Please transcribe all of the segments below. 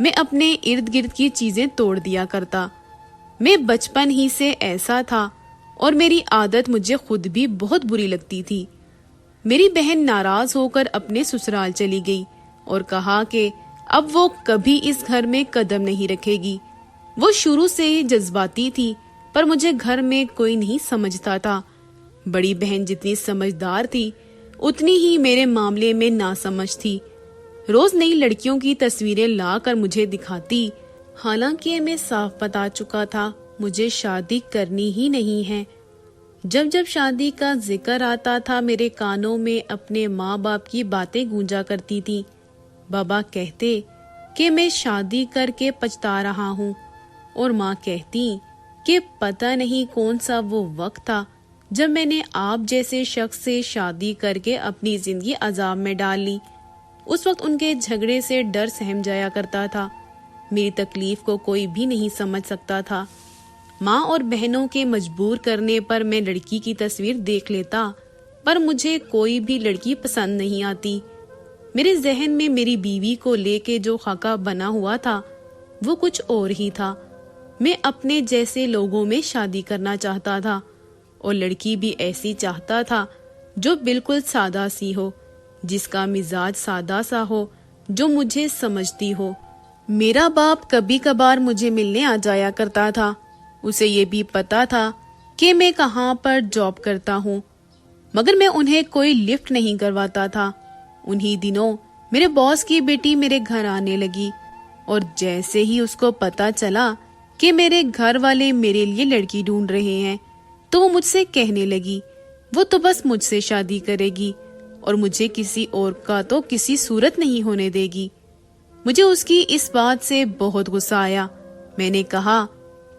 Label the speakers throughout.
Speaker 1: میں اپنے ارد گرد کی چیزیں توڑ دیا کرتا۔ میں بچپن ہی سے ایسا تھا اور میری عادت مجھے خود بھی بہت بری لگتی تھی۔ میری بہن ناراض ہو کر اپنے سسرال چلی گئی اور کہا کہ اب وہ کبھی اس گھر میں قدم نہیں رکھے گی۔ وہ شروع سے ہی جذباتی تھی، پر مجھے گھر میں کوئی نہیں سمجھتا تھا۔ بڑی بہن جتنی سمجھدار تھی اتنی ہی میرے معاملے میں ناسمجھ تھی۔ روز نئی لڑکیوں کی تصویریں لا کر مجھے دکھاتی، حالانکہ میں صاف بتا چکا تھا مجھے شادی کرنی ہی نہیں ہے۔ جب جب شادی کا ذکر آتا تھا میرے کانوں میں اپنے ماں باپ کی باتیں گونجا کرتی تھی۔ بابا کہتے کہ میں شادی کر کے پچھتا رہا ہوں، اور ماں کہتی کہ پتہ نہیں کون سا وہ وقت تھا جب میں نے آپ جیسے شخص سے شادی کر کے اپنی زندگی عذاب میں ڈال لی۔ اس وقت ان کے جھگڑے سے ڈر سہم جایا کرتا تھا۔ میری تکلیف کو کوئی بھی نہیں سمجھ سکتا تھا۔ ماں اور بہنوں کے مجبور کرنے پر میں لڑکی کی تصویر دیکھ لیتا، پر مجھے کوئی بھی لڑکی پسند نہیں آتی۔ میرے ذہن میں میری بیوی کو لے کے جو خاکہ بنا ہوا تھا وہ کچھ اور ہی تھا۔ میں اپنے جیسے لوگوں میں شادی کرنا چاہتا تھا، اور لڑکی بھی ایسی چاہتا تھا جو بالکل سادہ سی ہو، جس کا مزاج سادہ سا ہو، جو مجھے سمجھتی ہو۔ میرا باپ کبھی کبھار مجھے ملنے آ جایا کرتا تھا۔ اسے یہ بھی پتا تھا کہ میں کہاں پر جاب کرتا ہوں، مگر میں انہیں کوئی لفٹ نہیں کرواتا تھا۔ انہی دنوں میرے باس کی بیٹی میرے گھر آنے لگی، اور جیسے ہی اس کو پتا چلا کہ میرے گھر والے میرے لیے لڑکی ڈھونڈ رہے ہیں تو وہ مجھ سے کہنے لگی وہ تو بس مجھ سے شادی کرے گی اور مجھے کسی اور کا تو کسی صورت نہیں ہونے دے گی۔ مجھے اس کی اس بات سے بہت غصہ آیا۔ میں نے کہا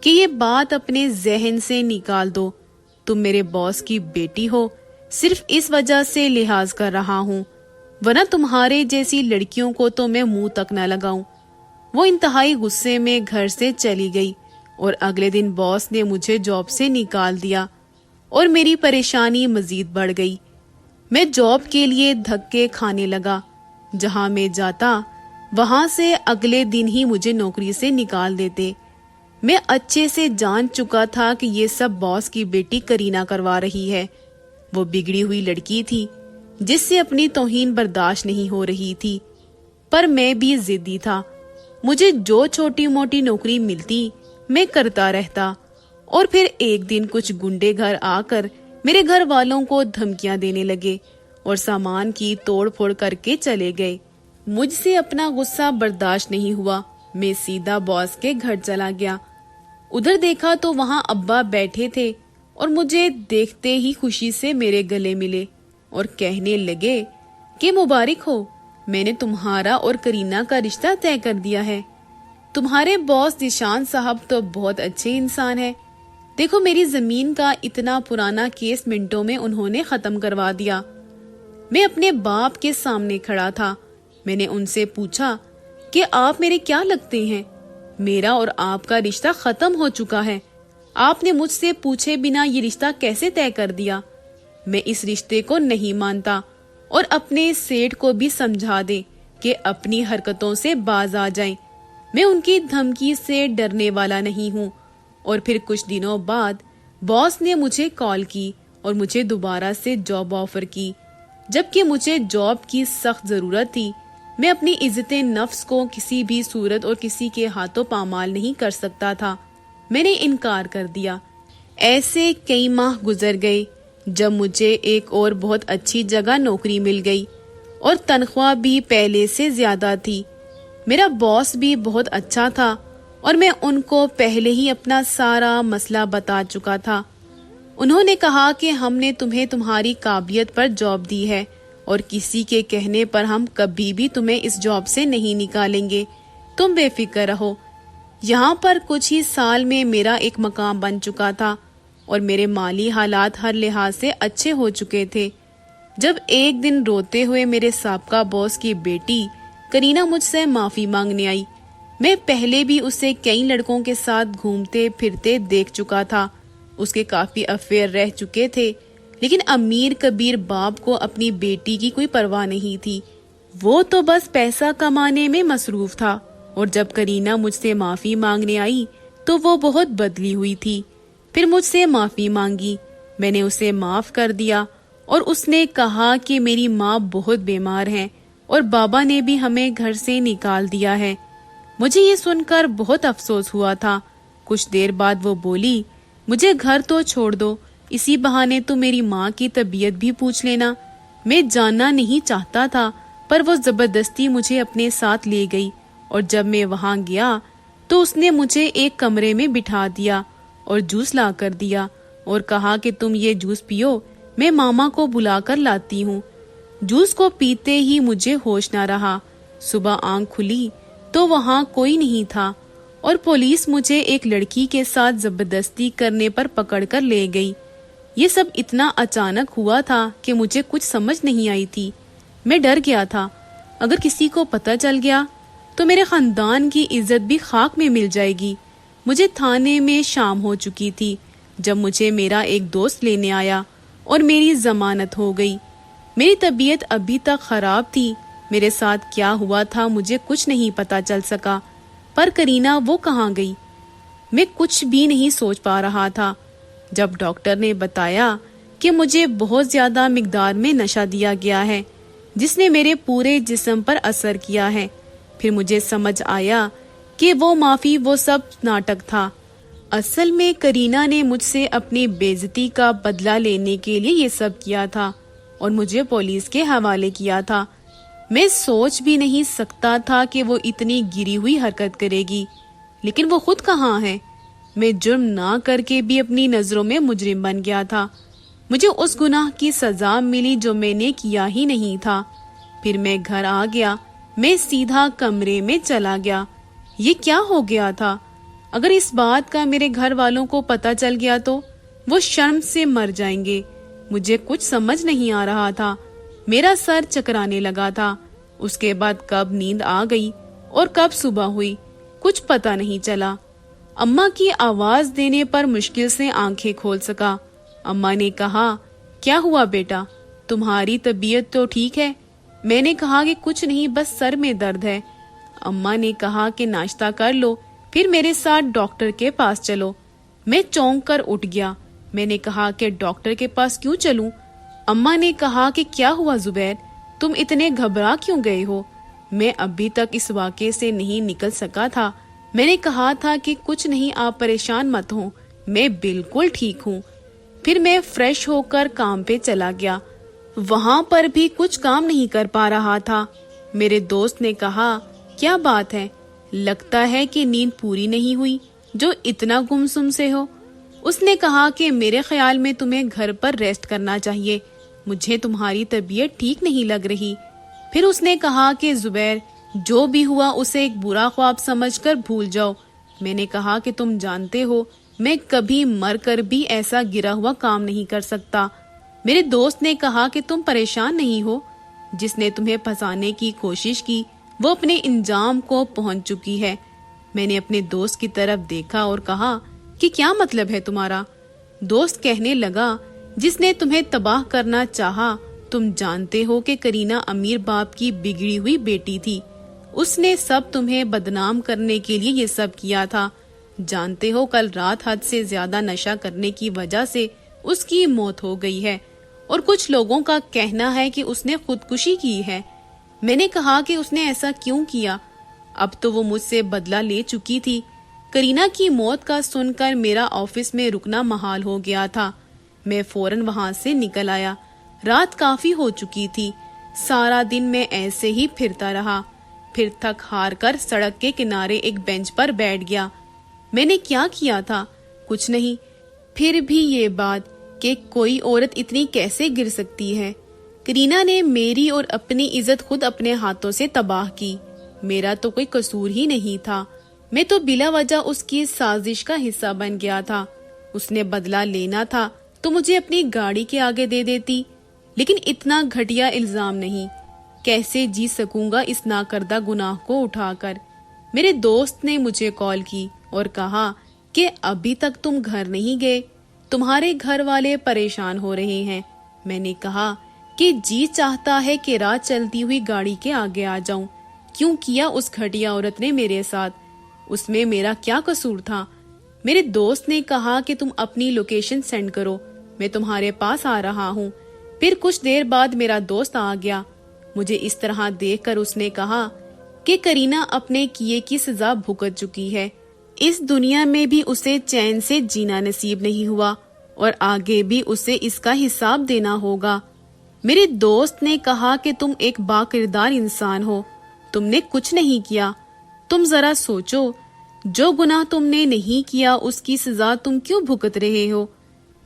Speaker 1: کہ یہ بات اپنے ذہن سے نکال دو، تم میرے باس کی بیٹی ہو، صرف اس وجہ سے لحاظ کر رہا ہوں، ورنہ تمہارے جیسی لڑکیوں کو تو میں منہ تک نہ لگاؤں۔ وہ انتہائی غصے میں گھر سے چلی گئی، اور اگلے دن باس نے مجھے جاب سے نکال دیا، اور میری پریشانی مزید بڑھ گئی۔ میں جاب کے لیے دھکے کھانے لگا۔ جہاں میں جاتا وہاں سے اگلے دن ہی مجھے نوکری سے نکال دیتے۔ میں اچھے سے جان چکا تھا کہ یہ سب باس کی بیٹی کرینہ کروا رہی ہے۔ وہ بگڑی ہوئی لڑکی تھی جس سے اپنی توہین برداشت نہیں ہو رہی تھی، پر میں بھی ضدی تھا۔ مجھے جو چھوٹی موٹی نوکری ملتی میں کرتا رہتا، اور پھر ایک دن کچھ گنڈے گھر آ کر میرے گھر والوں کو دھمکیاں دینے لگے اور سامان کی توڑ پھوڑ کر کے چلے گئے۔ مجھ سے اپنا غصہ برداشت نہیں ہوا، میں سیدھا باس کے گھر چلا گیا۔ ادھر دیکھا تو وہاں ابا بیٹھے تھے، اور مجھے دیکھتے ہی خوشی سے میرے گلے ملے اور کہنے لگے کہ مبارک ہو، میں نے تمہارا اور کرینہ کا رشتہ طے کر دیا ہے۔ تمہارے باس ذیشان صاحب تو بہت اچھے انسان ہے، دیکھو میری زمین کا اتنا پرانا کیس منٹوں میں انہوں نے ختم کروا دیا۔ میں اپنے باپ کے سامنے کھڑا تھا۔ میں نے ان سے پوچھا کہ آپ میرے کیا لگتے ہیں؟ میرا اور آپ کا رشتہ ختم ہو چکا ہے، آپ نے مجھ سے پوچھے بنا یہ رشتہ کیسے طے کر دیا؟ میں اس رشتے کو نہیں مانتا، اور اپنے سیٹ کو بھی سمجھا دیں کہ اپنی حرکتوں سے باز آ جائیں۔ میں ان کی دھمکی سے ڈرنے والا نہیں ہوں۔ اور پھر کچھ دنوں بعد باس نے مجھے کال کی اور مجھے دوبارہ سے جاب آفر کی، جبکہ مجھے جاب کی سخت ضرورت تھی۔ میں اپنی عزت نفس کو کسی بھی صورت اور کسی کے ہاتھوں پامال نہیں کر سکتا تھا۔ میں نے انکار کر دیا۔ ایسے کئی ماہ گزر گئے جب مجھے ایک اور بہت اچھی جگہ نوکری مل گئی، اور تنخواہ بھی پہلے سے زیادہ تھی۔ میرا باس بھی بہت اچھا تھا، اور میں ان کو پہلے ہی اپنا سارا مسئلہ بتا چکا تھا۔ انہوں نے کہا کہ ہم نے تمہیں تمہاری قابلیت پر جاب دی ہے، اور کسی کے کہنے پر ہم کبھی بھی تمہیں اس جاب سے نہیں نکالیں گے، تم بے فکر رہو۔ یہاں پر کچھ ہی سال میں میرا ایک مقام بن چکا تھا، اور میرے مالی حالات ہر لحاظ سے اچھے ہو چکے تھے۔ جب ایک دن روتے ہوئے میرے سابقہ باس کی بیٹی کرینہ مجھ سے معافی مانگنے آئی۔ میں پہلے بھی اسے کئی لڑکوں کے ساتھ گھومتے پھرتے دیکھ چکا تھا، اس کے کافی افیئر رہ چکے تھے، لیکن امیر کبیر باپ کو اپنی بیٹی کی کوئی پرواہ نہیں تھی۔ وہ تو بس پیسہ کمانے میں مصروف تھا۔ اور جب کرینہ مجھ سے معافی مانگنے آئی تو وہ بہت بدلی ہوئی تھی. پھر مجھ سے معافی مانگی. میں نے اسے معاف کر دیا اور اس نے کہا کہ میری ماں بہت بیمار ہیں اور بابا نے بھی ہمیں گھر سے نکال دیا ہے. مجھے یہ سن کر بہت افسوس ہوا تھا. کچھ دیر بعد وہ بولی, مجھے گھر تو چھوڑ دو, اسی بہانے تو میری ماں کی طبیعت بھی پوچھ لینا. میں جاننا نہیں چاہتا تھا پر وہ زبردستی مجھے اپنے ساتھ لے گئی اور جب میں وہاں گیا تو اس نے مجھے ایک کمرے میں بٹھا دیا اور جوس لا کر دیا اور کہا کہ تم یہ جوس پیو, میں ماما کو بلا کر لاتی ہوں. جوس کو پیتے ہی مجھے ہوش نہ رہا. صبح آنکھ کھلی تو وہاں کوئی نہیں تھا اور پولیس مجھے ایک لڑکی کے ساتھ زبردستی کرنے پر پکڑ کر لے گئی. یہ سب اتنا اچانک ہوا تھا کہ مجھے کچھ سمجھ نہیں آئی تھی. میں ڈر گیا تھا اگر کسی کو پتہ چل گیا تو میرے خاندان کی عزت بھی خاک میں مل جائے گی. مجھے تھانے میں شام ہو چکی تھی جب مجھے میرا ایک دوست لینے آیا اور میری ضمانت ہو گئی. میری طبیعت ابھی تک خراب تھی. میرے ساتھ کیا ہوا تھا مجھے کچھ نہیں پتا چل سکا. پر کرینہ وہ کہاں گئی؟ میں کچھ بھی نہیں سوچ پا رہا تھا. جب ڈاکٹر نے بتایا کہ مجھے بہت زیادہ مقدار میں نشہ دیا گیا ہے جس نے میرے پورے جسم پر اثر کیا ہے, پھر مجھے سمجھ آیا کہ وہ معافی وہ سب ناٹک تھا. اصل میں کرینہ نے مجھ سے اپنی بے عزتی کا بدلہ لینے کے لیے یہ سب کیا تھا اور مجھے پولیس کے حوالے کیا تھا. میں سوچ بھی نہیں سکتا تھا کہ وہ اتنی گری ہوئی حرکت کرے گی. لیکن وہ خود کہاں ہے؟ میں جرم نہ کر کے بھی اپنی نظروں میں مجرم بن گیا تھا. مجھے اس گناہ کی سزا ملی جو میں نے کیا ہی نہیں تھا. پھر میں گھر آ گیا. میں سیدھا کمرے میں چلا گیا. یہ کیا ہو گیا تھا؟ اگر اس بات کا میرے گھر والوں کو پتہ چل گیا تو وہ شرم سے مر جائیں گے. مجھے کچھ سمجھ نہیں آ رہا تھا. میرا سر چکرانے لگا تھا. اس کے بعد کب نیند آ گئی اور کب صبح ہوئی کچھ پتہ نہیں چلا. اماں کی آواز دینے پر مشکل سے آنکھیں کھول سکا. اماں نے کہا, کیا ہوا بیٹا, تمہاری طبیعت تو ٹھیک ہے؟ میں نے کہا کہ کچھ نہیں, بس سر میں درد ہے. اماں نے کہا کہ ناشتہ کر لو پھر میرے ساتھ ڈاکٹر کے پاس چلو. میں چونک کر اٹھ گیا. میں نے کہا کہ ڈاکٹر کے پاس کیوں چلوں؟ اماں نے کہا کہ کیا ہوا زبیر, تم اتنے گھبرا کیوں گئے ہو؟ میں ابھی تک اس واقعے سے نہیں نکل سکا تھا. میں نے کہا تھا کہ کچھ نہیں, آپ پریشان مت ہوں, میں بالکل ٹھیک ہوں. پھر میں فریش ہو کر کام پہ چلا گیا. وہاں پر بھی کچھ کام نہیں کر پا رہا تھا. میرے دوست نے کہا, کیا بات ہے, لگتا ہے کہ نیند پوری نہیں ہوئی جو اتنا گمسم سے ہو. اس نے کہا کہ میرے خیال میں تمہیں گھر پر ریسٹ کرنا چاہیے, مجھے تمہاری طبیعت ٹھیک نہیں لگ رہی. پھر اس نے کہا کہ زبیر, جو بھی ہوا اسے ایک برا خواب سمجھ کر بھول جاؤ. میں نے کہا کہ تم جانتے ہو میں کبھی مر کر بھی ایسا گرا ہوا کام نہیں کر سکتا. میرے دوست نے کہا کہ تم پریشان نہیں ہو, جس نے تمہیں پھنسانے کی کوشش کی وہ اپنے انجام کو پہنچ چکی ہے. میں نے اپنے دوست کی طرف دیکھا اور کہا کہ کیا مطلب ہے تمہارا؟ دوست کہنے لگا, جس نے تمہیں تباہ کرنا چاہا, تم جانتے ہو کہ کرینہ امیر باپ کی بگڑی ہوئی بیٹی تھی. اس نے سب تمہیں بدنام کرنے کے لیے یہ سب کیا تھا. جانتے ہو کل رات حد سے زیادہ نشہ کرنے کی وجہ سے اس کی موت ہو گئی ہے اور کچھ لوگوں کا کہنا ہے کہ اس نے خودکشی کی ہے. میں نے کہا کہ اس نے ایسا کیوں کیا؟ اب تو وہ مجھ سے بدلہ لے چکی تھی. کرینہ کی موت کا سن کر میرا آفس میں رکنا محال ہو گیا تھا. میں فوراً وہاں سے نکل آیا. رات کافی ہو چکی تھی. سارا دن میں ایسے ہی پھرتا رہا. پھر تھک ہار کر سڑک کے کنارے ایک بینچ پر بیٹھ گیا. میں نے کیا کیا تھا؟ کچھ نہیں. پھر بھی یہ بات کہ کوئی عورت اتنی کیسے گر سکتی ہے. کرینہ نے میری اور اپنی عزت خود اپنے ہاتھوں سے تباہ کی. میرا تو کوئی قصور ہی نہیں تھا. میں تو بلا وجہ اس کی سازش کا حصہ بن گیا تھا. اس نے بدلہ لینا تھا تو مجھے اپنی گاڑی کے آگے دے دیتی. لیکن اتنا گھٹیا الزام نہیں. کیسے جی سکوں گا اس ناکردہ گناہ کو اٹھا کر. میرے دوست نے مجھے کال کی اور کہا کہ ابھی تک تم گھر نہیں گئے, تمہارے گھر والے پریشان ہو رہے ہیں. میں نے کہا کہ جی چاہتا ہے کہ رات چلتی ہوئی گاڑی کے آگے آ جاؤں,
Speaker 2: کیوں کیا اس گھٹیا عورت نے میرے ساتھ؟ اس میں میرا کیا قصور تھا؟ میرے دوست نے کہا کہ تم اپنی لوکیشن سینڈ کرو، میں تمہارے پاس آ رہا ہوں۔ پھر کچھ دیر بعد میرا دوست آ گیا۔ مجھے اس طرح دیکھ کر اس نے کہا کہ کرینہ اپنے کیے کی سزا بھگت چکی ہے، اس دنیا میں بھی اسے چین سے جینا نصیب نہیں ہوا اور آگے بھی اسے اس کا حساب دینا ہوگا۔ میرے دوست نے کہا کہ تم ایک با کردار انسان ہو، تم نے کچھ نہیں کیا، تم ذرا سوچو، جو گناہ تم نے نہیں کیا اس کی سزا تم کیوں بھگت رہے ہو؟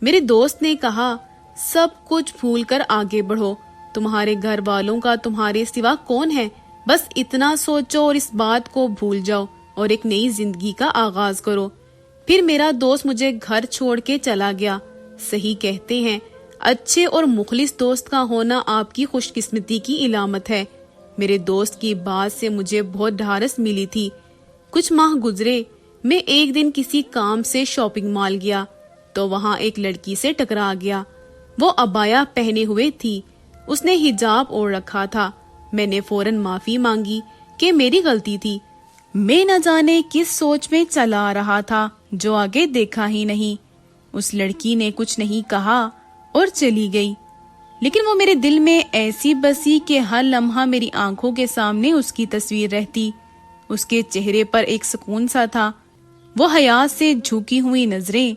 Speaker 2: میرے دوست نے کہا سب کچھ بھول کر آگے بڑھو، تمہارے گھر والوں کا تمہارے سوا کون ہے؟ بس اتنا سوچو اور اس بات کو بھول جاؤ اور ایک نئی زندگی کا آغاز کرو۔ پھر میرا دوست مجھے گھر چھوڑ کے چلا گیا۔ صحیح کہتے ہیں، اچھے اور مخلص دوست کا ہونا آپ کی خوش قسمتی کی علامت ہے۔ میرے دوست کی بات سے مجھے بہت ڈھارس ملی تھی۔ کچھ ماہ گزرے، میں ایک دن کسی کام سے شاپنگ مال گیا تو وہاں ایک لڑکی سے ٹکرا گیا۔ وہ عبایا پہنے ہوئے تھی، اس نے حجاب اوڑھ رکھا تھا۔ میں نے فوراً معافی مانگی کہ میری غلطی تھی۔ میں نہ جانے کس سوچ میں چلا آ رہا تھا جو آگے دیکھا ہی نہیں۔ اس لڑکی نے کچھ نہیں کہا اور چلی گئی، لیکن وہ میرے دل میں ایسی بسی کہ ہر لمحہ میری آنکھوں کے سامنے اس کی تصویر رہتی۔ اس کے چہرے پر ایک سکون سا تھا، وہ حیا سے جھکی ہوئی نظریں،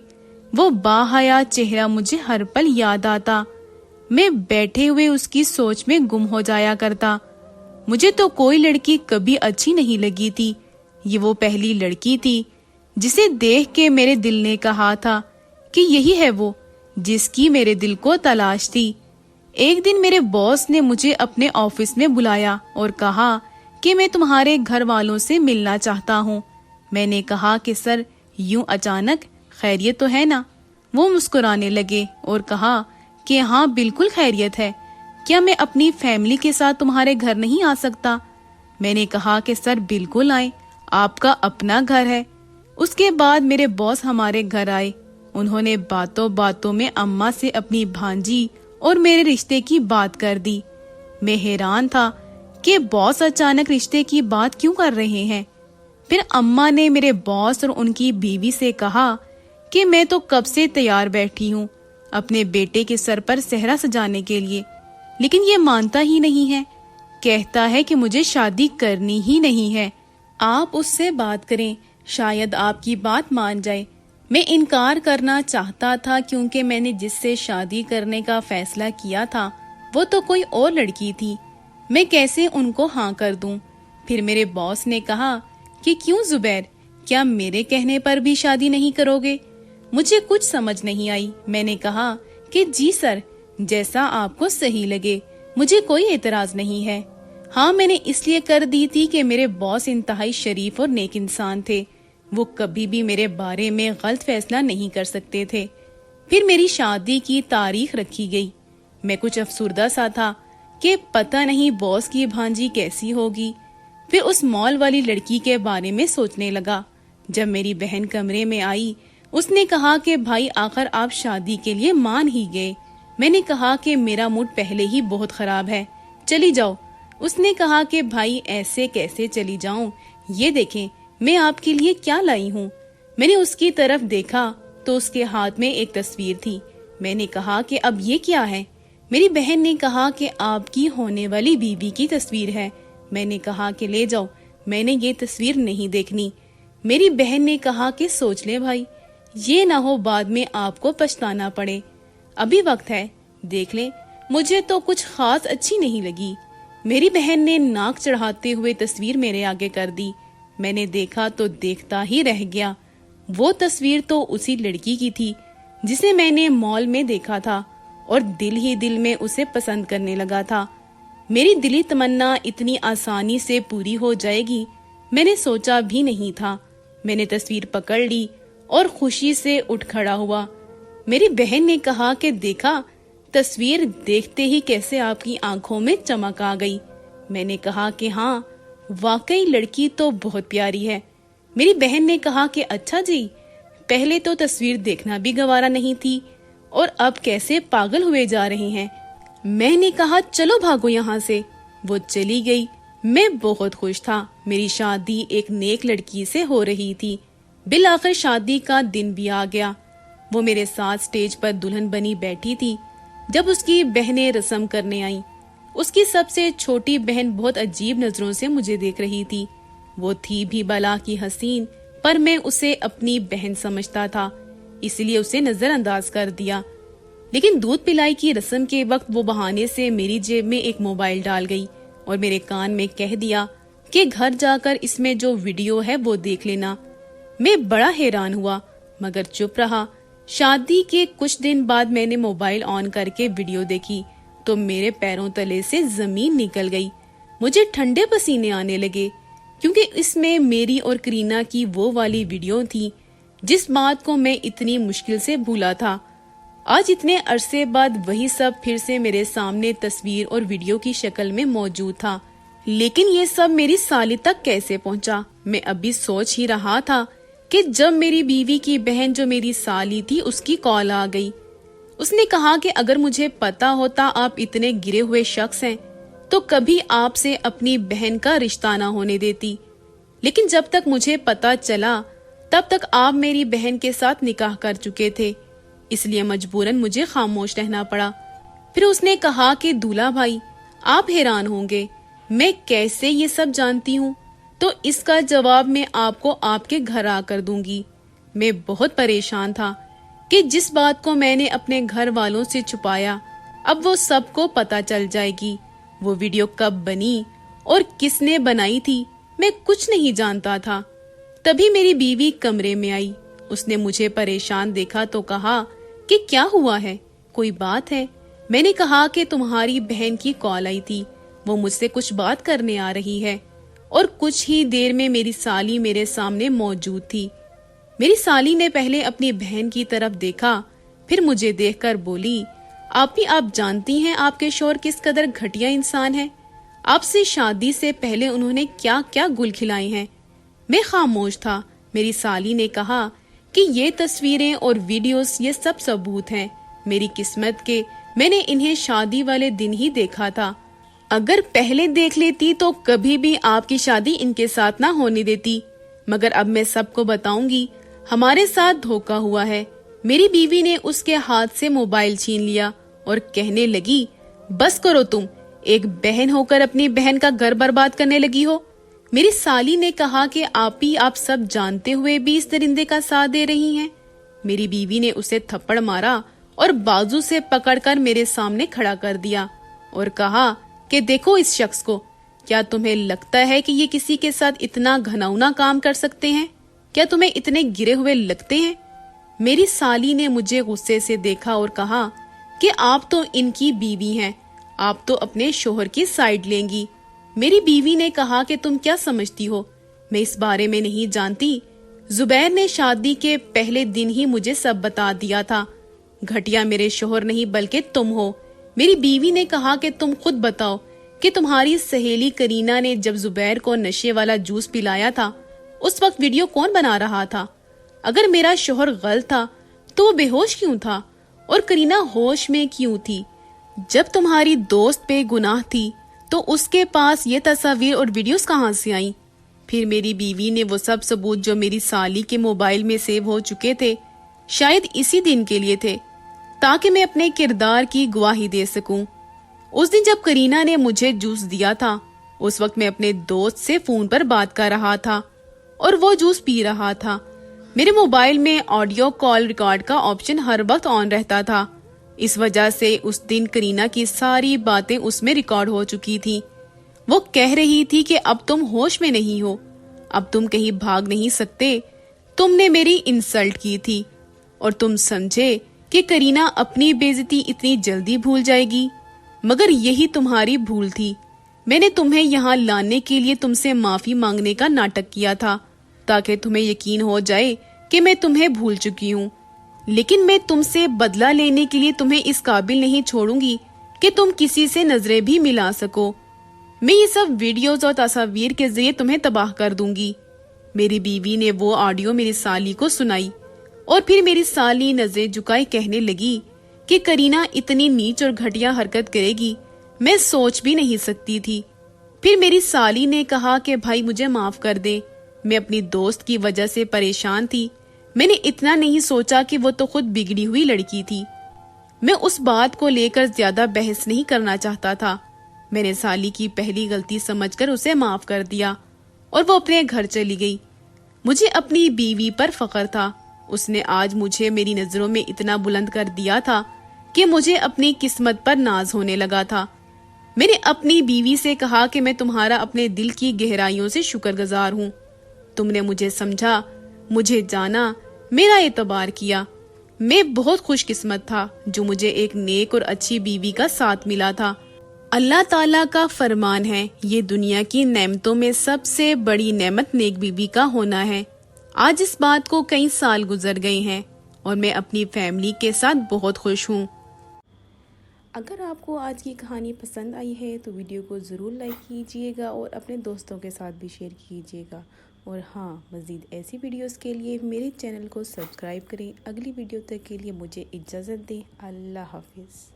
Speaker 2: وہ با حیا چہرہ مجھے ہر پل یاد آتا۔ میں بیٹھے ہوئے اس کی سوچ میں گم ہو جایا کرتا۔ مجھے تو کوئی لڑکی کبھی اچھی نہیں لگی تھی، یہ وہ پہلی لڑکی تھی جسے دیکھ کے میرے دل نے کہا تھا کہ یہی ہے وہ جس کی میرے دل کو تلاش تھی۔ ایک دن میرے باس نے مجھے اپنے آفس میں بلایا اور کہا کہ میں تمہارے گھر والوں سے ملنا چاہتا ہوں۔ میں نے کہا کہ سر، یوں اچانک، خیریت تو ہے نا؟ وہ مسکرانے لگے اور کہا کہ ہاں بالکل خیریت ہے، کیا میں اپنی فیملی کے ساتھ تمہارے گھر نہیں آ سکتا؟ میں نے کہا کہ سر بالکل آئیں، آپ کا اپنا گھر ہے۔ اس کے بعد میرے باس ہمارے گھر آئے۔ انہوں نے باتوں باتوں میں اماں سے اپنی بھانجی اور میرے رشتے کی بات کر دی۔ میں حیران تھا کہ باس اچانک رشتے کی بات کیوں کر رہے ہیں۔ پھر اماں نے میرے باس اور ان کی بیوی سے کہا کہ میں تو کب سے تیار بیٹھی ہوں اپنے بیٹے کے سر پر صحرا سجانے کے لیے، لیکن یہ مانتا ہی نہیں ہے، کہتا ہے کہ مجھے شادی کرنی ہی نہیں ہے۔ آپ اس سے بات کریں، شاید آپ کی بات مان جائے۔ میں انکار کرنا چاہتا تھا کیونکہ میں نے جس سے شادی کرنے کا فیصلہ کیا تھا وہ تو کوئی اور لڑکی تھی، میں کیسے ان کو ہاں کر دوں؟ پھر میرے باس نے کہا کہ کیوں زبیر، کیا میرے کہنے پر بھی شادی نہیں کرو گے؟ مجھے کچھ سمجھ نہیں آئی۔ میں نے کہا کہ جی سر، جیسا آپ کو صحیح لگے، مجھے کوئی اعتراض نہیں ہے۔ ہاں میں نے اس لیے کر دی تھی کہ میرے باس انتہائی شریف اور نیک انسان تھے، وہ کبھی بھی میرے بارے میں غلط فیصلہ نہیں کر سکتے تھے۔ پھر میری شادی کی تاریخ رکھی گئی۔ میں کچھ افسردہ سا تھا کہ پتہ نہیں باس کی بھانجی کیسی ہوگی۔ پھر اس مال والی لڑکی کے بارے میں سوچنے لگا۔ جب میری بہن کمرے میں آئی، اس نے کہا کہ بھائی آخر آپ شادی کے لیے مان ہی گئے۔ میں نے کہا کہ میرا موڈ پہلے ہی بہت خراب ہے، چلی جاؤ۔ اس نے کہا کہ بھائی ایسے کیسے چلی جاؤں، یہ دیکھیں میں آپ کے لیے کیا لائی ہوں۔ میں نے اس کی طرف دیکھا تو اس کے ہاتھ میں ایک تصویر تھی۔ میں نے کہا کہ اب یہ کیا ہے؟ میری بہن نے کہا کہ آپ کی ہونے والی بیوی کی تصویر ہے۔ میں نے کہا کہ لے جاؤ، میں نے یہ تصویر نہیں دیکھنی۔ میری بہن نے کہا کہ سوچ لے بھائی، یہ نہ ہو بعد میں آپ کو پچھتانا پڑے، ابھی وقت ہے، دیکھ لیں۔ مجھے تو کچھ خاص اچھی نہیں لگی۔ میری بہن نے ناک چڑھاتے ہوئے تصویر میرے آگے کر دی۔ میں نے دیکھا تو دیکھتا ہی رہ گیا۔ وہ تصویر تو اسی لڑکی کی تھی جسے میں نے مال میں دیکھا تھا اور دل ہی دل میں اسے پسند کرنے لگا تھا۔ میری دلی تمنا اتنی آسانی سے پوری ہو جائے گی میں نے سوچا بھی نہیں تھا۔ میں نے تصویر پکڑ لی اور خوشی سے اٹھ کھڑا ہوا۔ میری بہن نے کہا کہ دیکھا، تصویر دیکھتے ہی کیسے آپ کی آنکھوں میں چمک آ گئی۔ میں نے کہا کہ ہاں واقعی لڑکی تو بہت پیاری ہے۔ میری بہن نے کہا کہ اچھا جی، پہلے تو تصویر دیکھنا بھی گوارا نہیں تھی اور اب کیسے پاگل ہوئے جا رہے ہیں۔ میں نے کہا چلو بھاگو یہاں سے۔ وہ چلی گئی میں بہت خوش تھا. میری شادی ایک نیک لڑکی سے ہو رہی تھی. بالآخر شادی کا دن بھی آ گیا. وہ میرے ساتھ سٹیج پر دلہن بنی بیٹھی تھی. جب اس کی بہنیں رسم کرنے آئیں، اس کی سب سے چھوٹی بہن بہت عجیب نظروں سے مجھے دیکھ رہی تھی. وہ تھی بھی بلا کی حسین، پر میں اسے اپنی بہن سمجھتا تھا، اس لیے اسے نظر انداز کر دیا. لیکن دودھ پلائی کی رسم کے وقت وہ بہانے سے میری جیب میں ایک موبائل ڈال گئی اور میرے کان میں کہہ دیا کہ گھر جا کر اس میں جو ویڈیو ہے وہ دیکھ لینا. میں بڑا حیران ہوا مگر چپ رہا. شادی کے کچھ دن بعد میں نے موبائل آن کر کے ویڈیو دیکھی تو میرے پیروں تلے سے زمین نکل گئی. مجھے ٹھنڈے پسینے آنے لگے کیونکہ اس میں میری اور کرینا کی وہ والی ویڈیو تھی جس بات کو میں اتنی مشکل سے بھولا تھا. آج اتنے عرصے بعد وہی سب پھر سے میرے سامنے تصویر اور ویڈیو کی شکل میں موجود تھا. لیکن یہ سب میری سالی تک کیسے پہنچا؟ میں ابھی سوچ ہی رہا تھا کہ جب میری بیوی کی بہن جو میری سالی تھی اس کی کال آ گئی. اس نے کہا کہ اگر مجھے پتا ہوتا آپ اتنے گرے ہوئے شخص ہیں تو کبھی آپ سے اپنی بہن کا رشتہ نہ ہونے دیتی. لیکن جب تک مجھے پتا چلا تب تک آپ میری بہن کے ساتھ نکاح کر چکے تھے، اس لیے مجبوراً مجھے خاموش رہنا پڑا. پھر اس نے کہا کہ دولہا بھائی آپ حیران ہوں گے میں کیسے یہ سب جانتی ہوں، تو اس کا جواب میں آپ کو آپ کے گھر آ کر دوں گی. میں بہت پریشان تھا کہ جس بات کو میں نے اپنے گھر والوں سے چھپایا اب وہ سب کو پتا چل جائے گی. وہ ویڈیو کب بنی اور کس نے بنائی تھی میں کچھ نہیں جانتا تھا. تبھی میری بیوی کمرے میں آئی. اس نے مجھے پریشان دیکھا تو کہا کہ کیا ہوا ہے، کوئی بات ہے؟ میں نے کہا کہ تمہاری بہن کی کال آئی تھی، وہ مجھ سے کچھ بات کرنے آ رہی ہے. اور کچھ ہی دیر میں میری سالی میرے سامنے موجود تھی. میری سالی نے پہلے اپنی بہن کی طرف دیکھا، پھر مجھے دیکھ کر بولی آپ جانتی ہیں آپ کے شوہر کس قدر گھٹیا انسان ہے. آپ سے شادی سے پہلے انہوں نے کیا کیا گل کھلائے ہیں. میں خاموش تھا. میری سالی نے کہا کہ یہ تصویریں اور ویڈیوز یہ سب ثبوت ہیں میری قسمت کے، میں نے انہیں شادی والے دن ہی دیکھا تھا. اگر پہلے دیکھ لیتی تو کبھی بھی آپ کی شادی ان کے ساتھ نہ ہونے دیتی. مگر اب میں سب کو بتاؤں گی ہمارے ساتھ دھوکا ہوا ہے. میری بیوی نے اس کے ہاتھ سے موبائل چھین لیا اور کہنے لگی بس کرو، تم ایک بہن ہو کر اپنی بہن کا گھر برباد کرنے لگی ہو. میری سالی نے کہا کہ آپ سب جانتے ہوئے بھی اس درندے کا ساتھ دے رہی ہیں. میری بیوی نے اسے تھپڑ مارا اور بازو سے پکڑ کر میرے سامنے کھڑا کر دیا اور کہا کہ دیکھو اس شخص کو، کیا تمہیں لگتا ہے کہ یہ کسی کے ساتھ اتنا گھناؤنا کام کر سکتے ہیں؟ کیا تمہیں اتنے گرے ہوئے لگتے ہیں؟ میری سالی نے مجھے غصے سے دیکھا اور کہا کہ آپ تو ان کی بیوی ہیں، آپ تو اپنے شوہر کی سائیڈ لیں گی. میری بیوی نے کہا کہ تم کیا سمجھتی ہو، میں اس بارے میں نہیں جانتی. زبیر نے شادی کے پہلے دن ہی مجھے سب بتا دیا تھا. گھٹیا میرے شوہر نہیں بلکہ تم ہو. میری بیوی نے کہا کہ تم خود بتاؤ کہ تمہاری سہیلی کرینا نے جب زبیر کو نشے والا جوس پلایا تھا اس وقت ویڈیو کون بنا رہا تھا؟ اگر میرا شوہر غلط تھا تو وہ بے ہوش کیوں تھا اور کرینا ہوش میں کیوں تھی؟ جب تمہاری دوست پہ گناہ تھی تو اس کے پاس یہ تصاویر اور ویڈیوز کہاں سے آئیں؟ پھر میری بیوی نے وہ سب ثبوت جو میری سالی کے موبائل میں سیو ہو چکے تھے شاید اسی دن کے لیے تھے تاکہ میں اپنے کردار کی گواہی دے سکوں. اس دن جب کرینا نے مجھے جوس دیا تھا اس وقت میں اپنے دوست سے فون پر بات کر رہا تھا اور وہ جوس پی رہا تھا. میرے موبائل میں آڈیو کال ریکارڈ کا آپشن ہر وقت آن رہتا تھا. اس وجہ سے اس دن کرینا کی ساری باتیں اس میں ریکارڈ ہو چکی تھی. وہ کہہ رہی تھی کہ اب تم ہوش میں نہیں ہو، اب تم کہیں بھاگ نہیں سکتے، تم نے میری انسلٹ کی تھی اور تم سمجھے کہ کرینا اپنی بے عزتی اتنی جلدی بھول جائے گی، مگر یہی تمہاری بھول تھی. میں نے تمہیں یہاں لانے کے لیے تم سے معافی مانگنے کا ناٹک کیا تھا تاکہ تمہیں یقین ہو جائے کہ میں تمہیں بھول چکی ہوں، لیکن میں تم سے بدلہ لینے کے لیے تمہیں اس قابل نہیں چھوڑوں گی کہ تم کسی سے نظریں بھی ملا سکو. میں یہ سب ویڈیوز اور تصاویر کے ذریعے تمہیں تباہ کر دوں گی. میری بیوی نے وہ آڈیو میری سالی کو سنائی اور پھر میری سالی نظریں جھکائے کہنے لگی کہ کرینا اتنی نیچ اور گھٹیا حرکت کرے گی میں سوچ بھی نہیں سکتی تھی. پھر میری سالی نے کہا کہ بھائی مجھے معاف کر دے، میں اپنی دوست کی وجہ سے پریشان تھی، میں نے اتنا نہیں سوچا کہ وہ تو خود بگڑی ہوئی لڑکی تھی۔ میں اس بات کو لے کر زیادہ بحث نہیں کرنا چاہتا تھا۔ میں نے سالی کی پہلی غلطی سمجھ کر اسے معاف کر دیا اور وہ اپنے گھر چلی گئی۔ مجھے اپنی بیوی پر فخر تھا، اس نے آج مجھے میری نظروں میں اتنا بلند کر دیا تھا کہ مجھے اپنی قسمت پر ناز ہونے لگا تھا۔ میں نے اپنی بیوی سے کہا کہ میں تمہارا اپنے دل کی گہرائیوں سے شکر گزار ہوں، تم نے مجھے سمجھا، مجھے جانا، میرا اعتبار کیا۔ میں بہت خوش قسمت تھا جو مجھے ایک نیک اور اچھی بیوی کا ساتھ ملا تھا۔ اللہ تعالیٰ کا فرمان ہے، یہ دنیا کی نعمتوں میں سب سے بڑی نعمت نیک بیوی کا ہونا ہے۔ آج اس بات کو کئی سال گزر گئے ہیں اور میں اپنی فیملی کے ساتھ بہت خوش ہوں۔
Speaker 1: اگر آپ کو آج کی کہانی پسند آئی ہے تو ویڈیو کو ضرور لائک کیجیے گا اور اپنے دوستوں کے ساتھ بھی شیئر کیجیے گا، اور ہاں، مزید ایسی ویڈیوز کے لیے میرے چینل کو سبسکرائب کریں۔ اگلی ویڈیو تک کے لیے مجھے اجازت دیں۔ اللہ حافظ۔